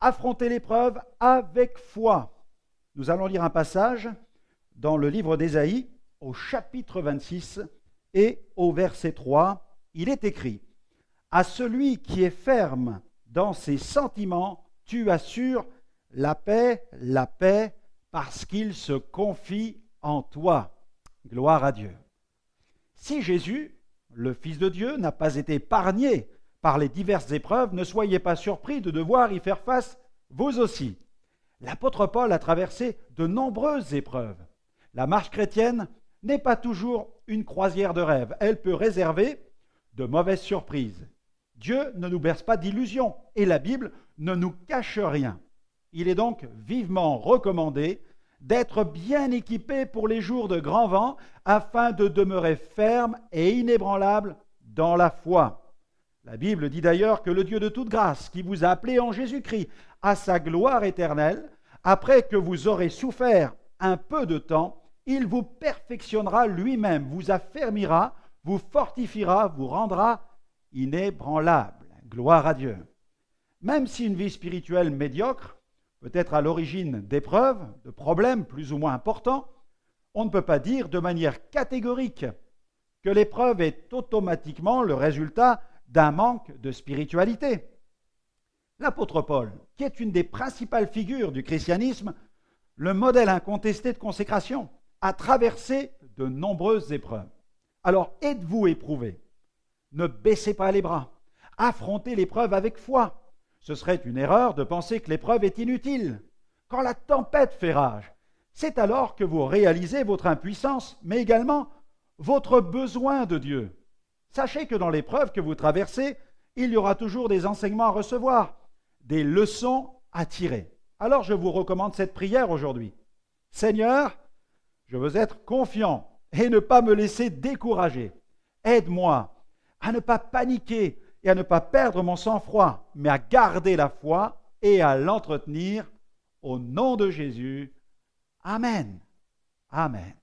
affronter l'épreuve avec foi. Nous allons lire un passage dans le livre d'Ésaïe, au chapitre 26 et au verset 3. Il est écrit: « À celui qui est ferme dans ses sentiments, tu assures la paix, parce qu'il se confie en toi. » Gloire à Dieu. Si Jésus, le Fils de Dieu, n'a pas été épargné par les diverses épreuves, ne soyez pas surpris de devoir y faire face vous aussi. L'apôtre Paul a traversé de nombreuses épreuves. La marche chrétienne n'est pas toujours une croisière de rêve. Elle peut réserver de mauvaises surprises. Dieu ne nous berce pas d'illusions et la Bible ne nous cache rien. Il est donc vivement recommandé d'être bien équipé pour les jours de grand vent afin de demeurer ferme et inébranlable dans la foi. La Bible dit d'ailleurs que le Dieu de toute grâce, qui vous a appelé en Jésus-Christ à sa gloire éternelle, après que vous aurez souffert un peu de temps, il vous perfectionnera lui-même, vous affermira, vous fortifiera, vous rendra inébranlable. Gloire à Dieu. Même si une vie spirituelle médiocre peut être à l'origine d'épreuves, de problèmes plus ou moins importants, on ne peut pas dire de manière catégorique que l'épreuve est automatiquement le résultat d'un manque de spiritualité. L'apôtre Paul, qui est une des principales figures du christianisme, le modèle incontesté de consécration, a traversé de nombreuses épreuves. Alors êtes-vous éprouvé? Ne baissez pas les bras. Affrontez l'épreuve avec foi. Ce serait une erreur de penser que l'épreuve est inutile. Quand la tempête fait rage, c'est alors que vous réalisez votre impuissance, mais également votre besoin de Dieu. Sachez que dans l'épreuve que vous traversez, il y aura toujours des enseignements à recevoir, des leçons à tirer. Alors je vous recommande cette prière aujourd'hui. Seigneur, je veux être confiant et ne pas me laisser décourager. Aide-moi à ne pas paniquer et à ne pas perdre mon sang-froid, mais à garder la foi et à l'entretenir au nom de Jésus. Amen. Amen.